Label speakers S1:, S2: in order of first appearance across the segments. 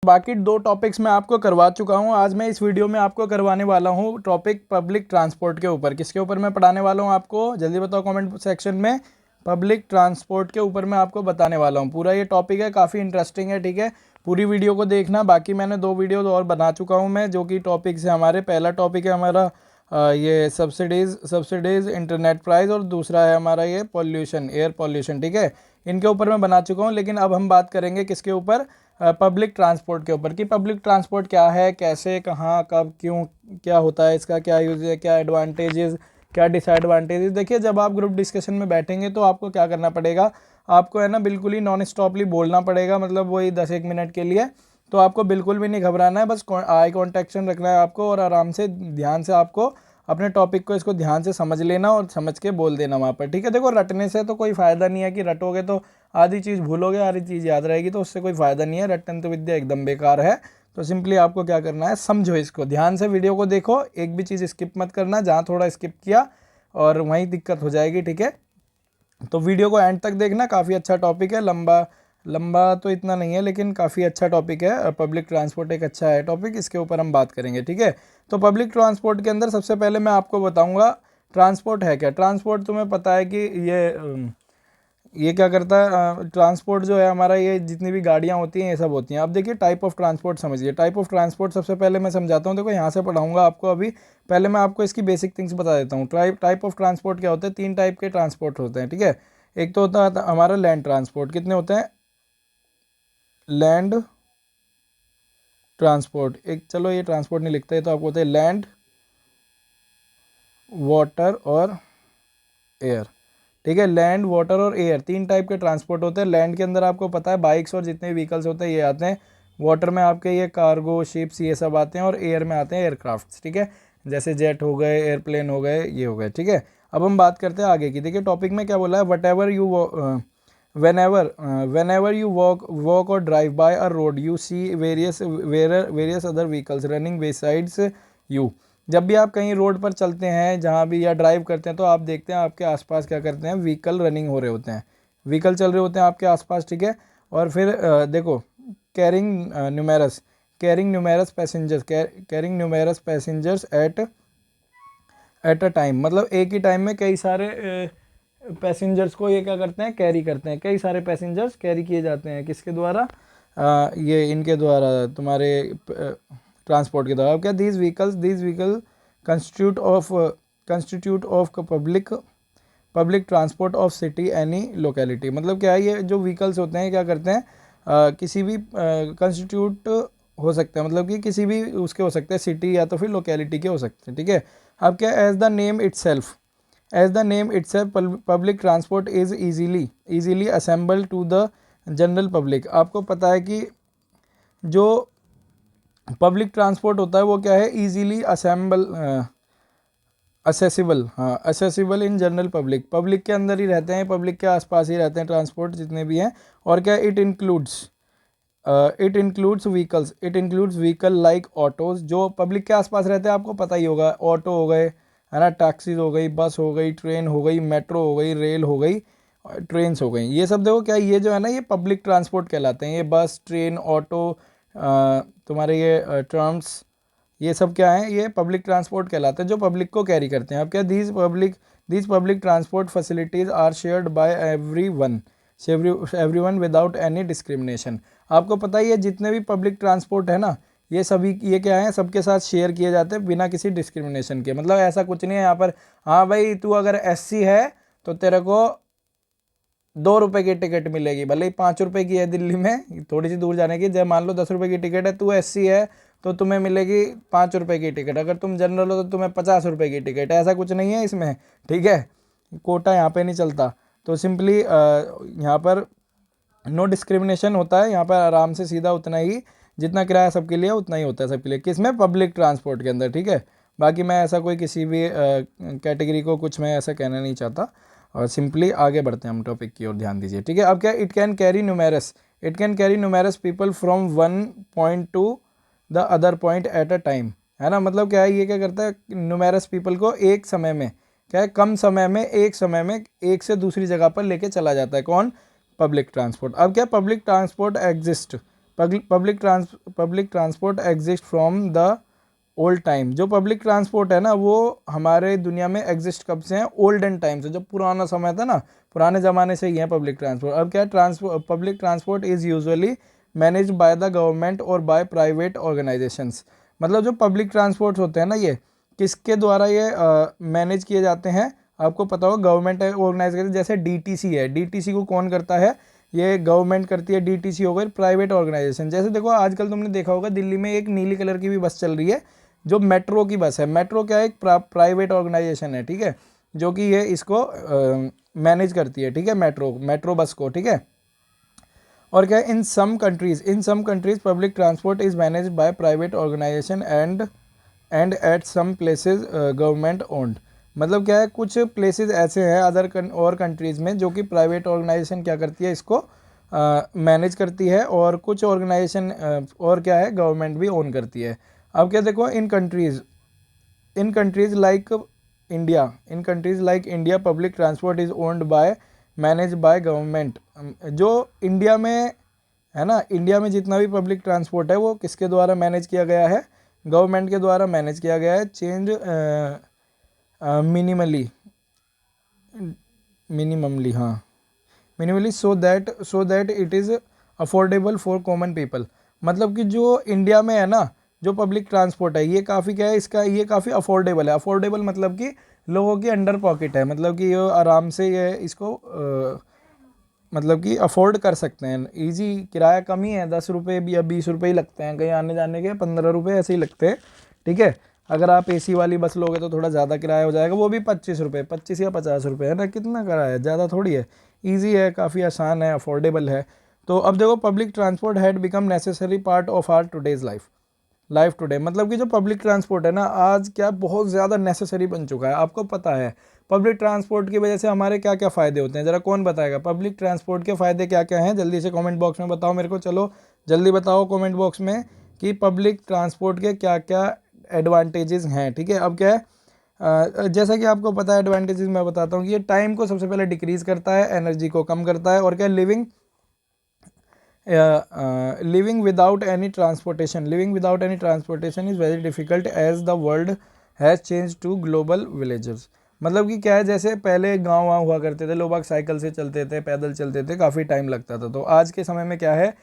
S1: बाकी 2 टॉपिक्स मैं आपको करवा चुका हूँ। आज मैं इस वीडियो में आपको करवाने वाला हूँ टॉपिक पब्लिक ट्रांसपोर्ट के ऊपर। किसके ऊपर मैं पढ़ाने वाला हूँ आपको, जल्दी बताओ कमेंट सेक्शन में। पब्लिक ट्रांसपोर्ट के ऊपर मैं आपको बताने वाला हूँ। पूरा ये टॉपिक है, काफ़ी इंटरेस्टिंग है, ठीक है। पूरी वीडियो को देखना। बाकी मैंने 2 वीडियो और बना चुका हूँ मैं, जो कि टॉपिक्स है हमारे। पहला टॉपिक है हमारा ये सब्सिडीज़ इंटरनेट प्राइस, और दूसरा है हमारा ये पॉल्यूशन, एयर पॉल्यूशन, ठीक है। इनके ऊपर मैं बना चुका हूँ। लेकिन अब हम बात करेंगे किसके ऊपर, पब्लिक ट्रांसपोर्ट के ऊपर, कि पब्लिक ट्रांसपोर्ट क्या है, कैसे, कहाँ, कब, क्यों, क्या होता है, इसका क्या यूज़ है, क्या एडवांटेजेस, क्या डिसएडवांटेजेस। देखिए, जब आप ग्रुप डिस्कशन में बैठेंगे तो आपको क्या करना पड़ेगा, आपको है ना बिल्कुल ही नॉन स्टॉपली बोलना पड़ेगा, मतलब वही 10-1 मिनट के लिए। तो आपको बिल्कुल भी नहीं घबराना है, बस आई कॉन्टेक्शन रखना है आपको, और आराम से ध्यान से आपको अपने टॉपिक को, इसको ध्यान से समझ लेना और समझ के बोल देना वहाँ पर, ठीक है। देखो, रटने से तो कोई फ़ायदा नहीं है, कि रटोगे तो आधी चीज़ भूलोगे, आधी चीज़ याद रहेगी, तो उससे कोई फ़ायदा नहीं है। रटन तो विद्या एकदम बेकार है। तो सिंपली आपको क्या करना है, समझो इसको ध्यान से, वीडियो को देखो, एक भी चीज़ स्किप मत करना। जहाँ थोड़ा स्किप किया और वहीं दिक्कत हो जाएगी, ठीक है। तो वीडियो को एंड तक देखना, काफ़ी अच्छा टॉपिक है। लंबा तो इतना नहीं है, लेकिन काफ़ी अच्छा टॉपिक है। पब्लिक ट्रांसपोर्ट एक अच्छा है टॉपिक, इसके ऊपर हम बात करेंगे, ठीक है। तो पब्लिक ट्रांसपोर्ट के अंदर सबसे पहले मैं आपको बताऊंगा ट्रांसपोर्ट है क्या। ट्रांसपोर्ट तुम्हें पता है कि ये क्या करता है, ट्रांसपोर्ट जो है हमारा, ये जितनी भी गाड़ियाँ होती हैं ये सब होती हैं। अब देखिए, टाइप ऑफ ट्रांसपोर्ट समझिए। टाइप ऑफ ट्रांसपोर्ट सबसे पहले मैं समझाता हूँ। देखो, यहाँ से पढ़ाऊंगा आपको अभी। पहले मैं आपको इसकी बेसिक थिंग्स बता देता हूँ। टाइप ऑफ ट्रांसपोर्ट क्या होते हैं, 3 टाइप के ट्रांसपोर्ट होते हैं, ठीक है। एक तो होता है हमारा लैंड ट्रांसपोर्ट। कितने होते हैं, लैंड ट्रांसपोर्ट एक, चलो ये ट्रांसपोर्ट नहीं लिखते, तो आपको होते हैं लैंड, वाटर और एयर, ठीक है। लैंड, वाटर और एयर, 3 टाइप के ट्रांसपोर्ट होते हैं। लैंड के अंदर आपको पता है बाइक्स और जितने व्हीकल्स होते हैं ये आते हैं। वाटर में आपके ये कार्गो शिप्स ये सब आते हैं, और एयर में आते हैं एयरक्राफ्ट्स, ठीक है। जैसे जेट हो गए, एयरप्लेन हो गए, ये हो गए, ठीक है। अब हम बात करते हैं आगे की। देखिए, टॉपिक में क्या बोला है, what ever you whenever you walk or drive by a road you see various other vehicles running besides you। जब भी आप कहीं रोड पर चलते हैं, जहाँ भी, या ड्राइव करते हैं, तो आप देखते हैं आपके आसपास क्या करते हैं, व्हीकल रनिंग हो रहे होते हैं, व्हीकल चल रहे होते हैं आपके आसपास, ठीक है। और फिर देखो, carrying numerous passengers at a time, मतलब एक ही टाइम में कई सारे पैसेंजर्स को ये क्या करते हैं, कैरी करते हैं। कई सारे पैसेंजर्स कैरी किए जाते हैं, किसके द्वारा, ये इनके द्वारा, तुम्हारे ट्रांसपोर्ट के द्वारा। क्या, these vehicle constitute of public transport of city any locality. मतलब क्या है, ये जो व्हीकल्स होते हैं क्या करते हैं, किसी भी कंस्टिट्यूट हो सकते हैं, मतलब कि किसी भी उसके हो सकते हैं, सिटी या तो फिर लोकेलिटी के हो सकते हैं, ठीक है। अब क्या, as the name itself public transport is easily assemble to the general public. आपको पता है कि जो पब्लिक ट्रांसपोर्ट होता है वो क्या है, easily accessible in general public के अंदर ही रहते हैं, पब्लिक के आसपास ही रहते हैं ट्रांसपोर्ट जितने भी हैं। और क्या, it includes vehicle like autos, जो पब्लिक के आसपास रहते हैं, आपको पता ही होगा, ऑटो हो गए, है ना, टैक्सीज हो गई, बस हो गई, ट्रेन हो गई, मेट्रो हो गई, रेल हो गई, ट्रेन्स हो गई। ये सब देखो क्या, ये जो है ना, ये पब्लिक ट्रांसपोर्ट कहलाते हैं। ये बस, ट्रेन, ऑटो, तुम्हारे ये ट्राम्स, ये सब क्या है, ये पब्लिक ट्रांसपोर्ट कहलाते हैं, जो पब्लिक को कैरी करते हैं। अब क्या, these public transport facilities are shared by everyone without any discrimination. आपको पता ही है, जितने भी पब्लिक ट्रांसपोर्ट है ना, ये सभी, ये क्या है, सबके साथ शेयर किए जाते हैं बिना किसी डिस्क्रिमिनेशन के। मतलब ऐसा कुछ नहीं है यहाँ पर, हाँ भाई तू अगर SC है तो तेरे को 2 रुपये की टिकट मिलेगी, भले ही 5 रुपये की है, दिल्ली में थोड़ी सी दूर जाने की। जब मान लो 10 रुपये की टिकट है, तू SC है तो तुम्हें मिलेगी 5 रुपये की टिकट, अगर तुम जनरल हो तो तुम्हें 50 रुपये की टिकट। ऐसा कुछ नहीं है इसमें, ठीक है। कोटा यहाँ पे नहीं चलता। तो सिंपली यहाँ पर नो डिस्क्रिमिनेशन होता है, यहाँ पर आराम से सीधा उतना ही, जितना किराया सबके लिए उतना ही होता है सबके लिए, किसमें, पब्लिक ट्रांसपोर्ट के अंदर, ठीक है। बाकी मैं ऐसा कोई किसी भी कैटेगरी को कुछ मैं ऐसा कहना नहीं चाहता। और सिंपली आगे बढ़ते हैं हम टॉपिक की ओर, ध्यान दीजिए, ठीक है। अब क्या, it can carry numerous people from one point two the other point at a time, है ना। मतलब क्या है, ये क्या करता है, न्यूमेरस पीपल को एक समय में, क्या है, कम समय में, एक समय में एक से दूसरी जगह पर लेके चला जाता है। कौन, पब्लिक ट्रांसपोर्ट। अब क्या, public transport public transport exist from the old time. जो पब्लिक ट्रांसपोर्ट है ना वो हमारे दुनिया में एग्जिस्ट कब से हैं, ओल्डन टाइम से, जो पुराना समय था ना, पुराने ज़माने से ही है पब्लिक ट्रांसपोर्ट। अब क्या है, public transport is usually manage by the government और बाय प्राइवेट ऑर्गेनाइजेशंस। मतलब जो पब्लिक ट्रांसपोर्ट होते हैं ना, ये किसके द्वारा ये मैनेज किए जाते हैं, आपको पता होगा, गवर्नमेंट ऑर्गेनाइज करती है। जैसे डीटीसी है, डीटीसी को कौन करता है, ये गवर्नमेंट करती है। डीटीसी हो गई प्राइवेट ऑर्गेनाइजेशन। जैसे देखो आजकल तुमने देखा होगा दिल्ली में एक नीली कलर की भी बस चल रही है, जो मेट्रो की बस है। मेट्रो क्या है, एक प्राइवेट ऑर्गेनाइजेशन है, ठीक है, जो कि ये इसको मैनेज करती है, ठीक है, मेट्रो बस को, ठीक है। और क्या है, in some countries public transport is manage by private organisation and at some places government owned. मतलब क्या है, कुछ प्लेसेस ऐसे हैं और कंट्रीज़ में जो कि प्राइवेट ऑर्गेनाइजेशन क्या करती है, इसको मैनेज करती है, और कुछ ऑर्गेनाइजेशन और क्या है, गवर्नमेंट भी ओन करती है। अब क्या देखो, in countries like India public transport is owned by manage by government. जो इंडिया में है ना, इंडिया में जितना भी पब्लिक ट्रांसपोर्ट है वो किसके द्वारा मैनेज किया गया है, गवर्नमेंट के द्वारा मैनेज किया गया है। Minimally so that it is affordable for common people. मतलब कि जो इंडिया में है ना, जो पब्लिक ट्रांसपोर्ट है, ये काफ़ी क्या है, इसका ये काफ़ी अफोर्डेबल है। अफोर्डेबल मतलब कि लोगों की अंडर पॉकेट है, मतलब कि ये आराम से ये इसको मतलब कि अफोर्ड कर सकते हैं। इजी, किराया कम ही है, 10 रुपये भी या 20 रुपये ही लगते हैं, कहीं आने जाने के 15 रुपये ऐसे ही लगते हैं, ठीक है। अगर आप एसी वाली बस लोगे तो थोड़ा ज़्यादा किराया हो जाएगा, वो भी 25 रुपये, 25 या 50 रुपये, है ना, कितना किराया है, ज़्यादा थोड़ी है। ईजी है, काफ़ी आसान है, अफोर्डेबल है। तो अब देखो, public transport had become necessary part of our today's life today. मतलब कि जो पब्लिक ट्रांसपोर्ट है ना, आज क्या बहुत ज़्यादा नेसेसरी बन चुका है। आपको पता है पब्लिक ट्रांसपोर्ट की वजह से हमारे क्या क्या फ़ायदे होते हैं, ज़रा कौन बताएगा पब्लिक ट्रांसपोर्ट के फ़ायदे क्या क्या हैं, जल्दी से कमेंट बॉक्स में बताओ मेरे को। चलो जल्दी बताओ कमेंट बॉक्स में कि पब्लिक ट्रांसपोर्ट के क्या क्या एडवांटेजेस हैं, ठीक है। अब क्या है, जैसा कि आपको पता है एडवांटेजेस मैं बताता हूँ कि ये टाइम को सबसे पहले डिक्रीज़ करता है, एनर्जी को कम करता है, और क्या, living without any transportation is very difficult as the world has changed to global villages। मतलब कि क्या है, जैसे पहले गांव हुआ करते थे, लोग साइकिल से चलते थे, पैदल चलते थे, काफ़ी टाइम लगता था। तो आज के समय में क्या है,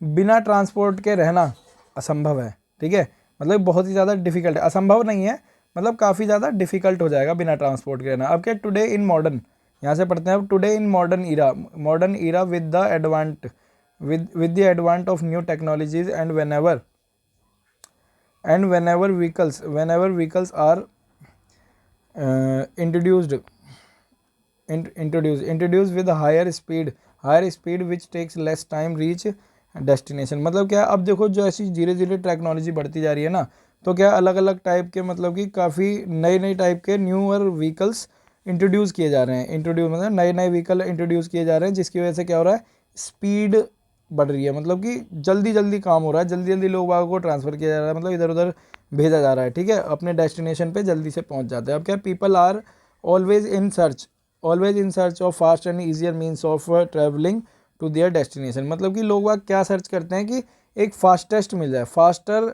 S1: बिना ट्रांसपोर्ट के रहना असंभव है, ठीक है। मतलब बहुत ही ज़्यादा डिफिकल्ट है, असंभव नहीं है, मतलब काफ़ी ज़्यादा डिफिकल्ट हो जाएगा बिना ट्रांसपोर्ट के रहना। अब क्या, टुडे इन मॉडर्न, यहाँ से पढ़ते हैं अब, today in modern era with the advent of new technologies and whenever vehicles are introduced with a higher speed which takes less time reach destination. मतलब क्या, अब देखो जो ऐसी धीरे धीरे टेक्नोलॉजी बढ़ती जा रही है ना, तो क्या अलग अलग टाइप के, मतलब कि काफ़ी नए नए टाइप के न्यूअर व्हीकल्स इंट्रोड्यूस किए जा रहे हैं। इंट्रोड्यूस मतलब नए नए व्हीकल इंट्रोड्यूस किए जा रहे हैं, जिसकी वजह से क्या हो रहा है, स्पीड बढ़ रही है। मतलब कि जल्दी जल्दी काम हो रहा है, जल्दी जल्दी लोग बागों को ट्रांसफ़र किया जा रहा है, मतलब इधर उधर भेजा जा रहा है, ठीक है, अपने डेस्टिनेशन पे जल्दी से पहुंच जाते हैं। अब क्या, people are always in search of fast and easier means of travelling to their destination. मतलब कि लोग बाग क्या सर्च करते हैं कि एक फास्टेस्ट मिल जाए, फास्टर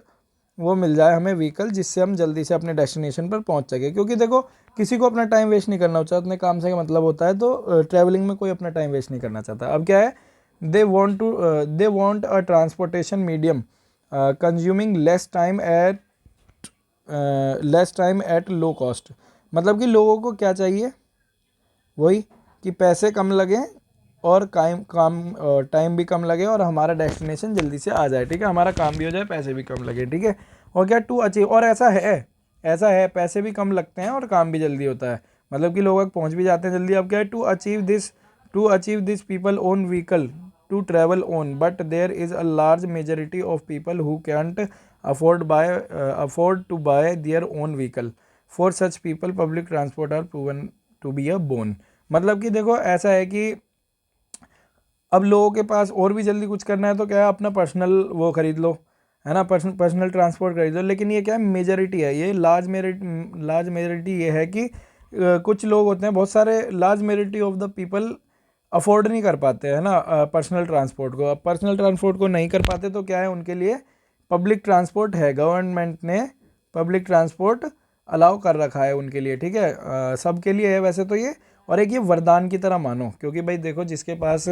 S1: वो मिल जाए हमें व्हीकल, जिससे हम जल्दी से अपने डेस्टिनेशन पर पहुंच सके। क्योंकि देखो किसी को अपना टाइम वेस्ट नहीं करना होता, अपने काम से मतलब होता है, तो ट्रैवलिंग में कोई अपना टाइम वेस्ट नहीं करना चाहता। अब क्या है, they want a transportation medium consuming less time at low cost। मतलब कि लोगों को क्या चाहिए, वही कि पैसे कम लगे और टाइम भी कम लगे, और हमारा डेस्टिनेशन जल्दी से आ जाए, ठीक है, हमारा काम भी हो जाए, पैसे भी कम लगे, ठीक है। और क्या, टू अचीव, और ऐसा है पैसे भी कम लगते हैं और काम भी जल्दी होता है, मतलब कि लोग पहुंच भी जाते हैं जल्दी। अब क्या है, to achieve this people own vehicle to travel on, but there is a large majority of people who can't afford to buy their own vehicle। For such people public transport are proven to be a boon। मतलब कि देखो ऐसा है कि अब लोगों के पास और भी जल्दी कुछ करना है तो क्या है, अपना पर्सनल वो खरीद लो, है ना, पर्सनल ट्रांसपोर्ट खरीद लो। लेकिन ये क्या है, मेजॉरिटी है, ये लार्ज मेजॉरिटी ये है कि कुछ लोग होते हैं, बहुत सारे, large majority of the people afford नहीं कर पाते है ना पर्सनल ट्रांसपोर्ट को। अब पर्सनल ट्रांसपोर्ट को नहीं कर पाते तो क्या है, उनके लिए पब्लिक ट्रांसपोर्ट है, गवर्नमेंट ने पब्लिक ट्रांसपोर्ट अलाउ कर रखा है उनके लिए, ठीक है, सबके लिए है वैसे तो ये। और एक ये वरदान की तरह मानो, क्योंकि भाई देखो जिसके पास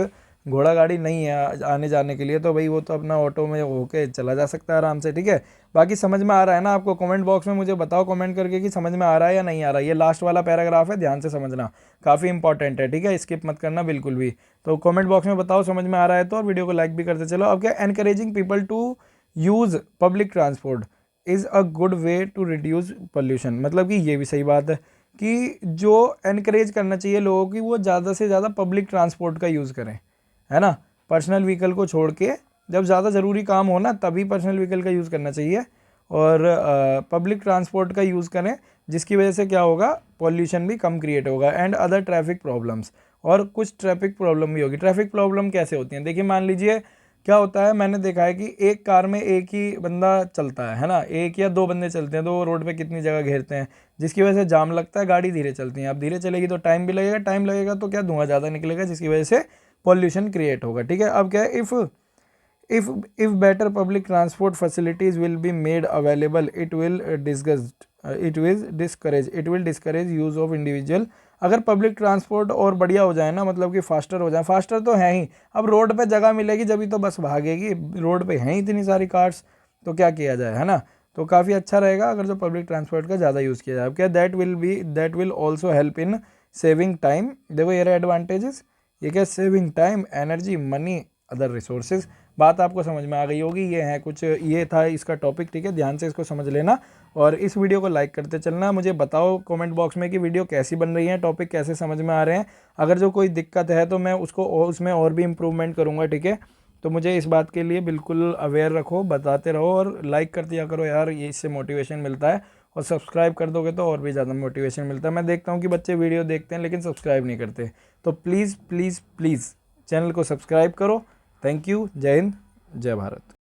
S1: घोड़ा गाड़ी नहीं है आने जाने के लिए तो भाई वो तो अपना ऑटो में होके चला जा सकता है आराम से, ठीक है। बाकी समझ में आ रहा है ना आपको? कमेंट बॉक्स में मुझे बताओ कमेंट करके कि समझ में आ रहा है या नहीं आ रहा है। ये लास्ट वाला पैराग्राफ है, ध्यान से समझना, काफ़ी इंपॉर्टेंट है, ठीक है, स्किप मत करना बिल्कुल भी। तो कमेंट बॉक्स में बताओ समझ में आ रहा है तो, और वीडियो को लाइक भी करते चलो। अब क्या, encouraging people to use public transport is a good way to reduce pollution. मतलब कि ये भी सही बात है कि जो एनकरेज करना चाहिए लोगों की वो ज़्यादा से ज़्यादा पब्लिक ट्रांसपोर्ट का यूज़ करें, है ना। पर्सनल व्हीकल को छोड़ के जब ज़्यादा ज़रूरी काम हो ना तभी पर्सनल व्हीकल का यूज़ करना चाहिए, और पब्लिक ट्रांसपोर्ट का यूज़ करें, जिसकी वजह से क्या होगा, पॉल्यूशन भी कम क्रिएट होगा एंड अदर ट्रैफिक प्रॉब्लम्स। और कुछ ट्रैफिक प्रॉब्लम भी होगी। ट्रैफिक प्रॉब्लम कैसे होती हैं, देखिए मान लीजिए क्या होता है, मैंने देखा है कि एक कार में एक ही बंदा चलता है ना, एक या दो बंदे चलते हैं तो वो रोड पे कितनी जगह घेरते हैं, जिसकी वजह से जाम लगता है, गाड़ी धीरे चलती है। अब धीरे चलेगी तो टाइम भी लगेगा, टाइम लगेगा तो क्या, धुआं ज़्यादा निकलेगा, जिसकी वजह से पॉल्यूशन क्रिएट होगा, ठीक है। अब क्या है, if better public transport facilities will be made available, it will discourage use of individual। अगर पब्लिक ट्रांसपोर्ट और बढ़िया हो जाए ना, मतलब कि फास्टर हो जाए, फास्टर तो है ही, अब रोड पे जगह मिलेगी जब तो बस भागेगी, रोड पे हैं ही इतनी सारी कार्स, तो क्या किया जाए, है ना। तो काफ़ी अच्छा रहेगा अगर जो पब्लिक ट्रांसपोर्ट का ज़्यादा यूज़ किया जाए। अब क्या, that will also help in saving time. देखो ये रहे एडवांटेजेस, ये क्या, saving time, energy, money, other resources. बात आपको समझ में आ गई होगी, ये है कुछ, ये था इसका टॉपिक, ठीक है, ध्यान से इसको समझ लेना और इस वीडियो को लाइक करते चलना। मुझे बताओ कमेंट बॉक्स में कि वीडियो कैसी बन रही है, टॉपिक कैसे समझ में आ रहे हैं। अगर जो कोई दिक्कत है तो मैं उसको उसमें और भी इम्प्रूवमेंट करूँगा, ठीक है। तो मुझे इस बात के लिए बिल्कुल अवेयर रखो, बताते रहो और लाइक कर दिया करो यार, ये इससे मोटिवेशन मिलता है। और सब्सक्राइब कर दोगे तो और भी ज़्यादा मोटिवेशन मिलता है। मैं देखता हूँ कि बच्चे वीडियो देखते हैं लेकिन सब्सक्राइब नहीं करते, तो प्लीज़ प्लीज़ प्लीज़ चैनल को सब्सक्राइब करो। थैंक यू, जय हिंद, जय भारत।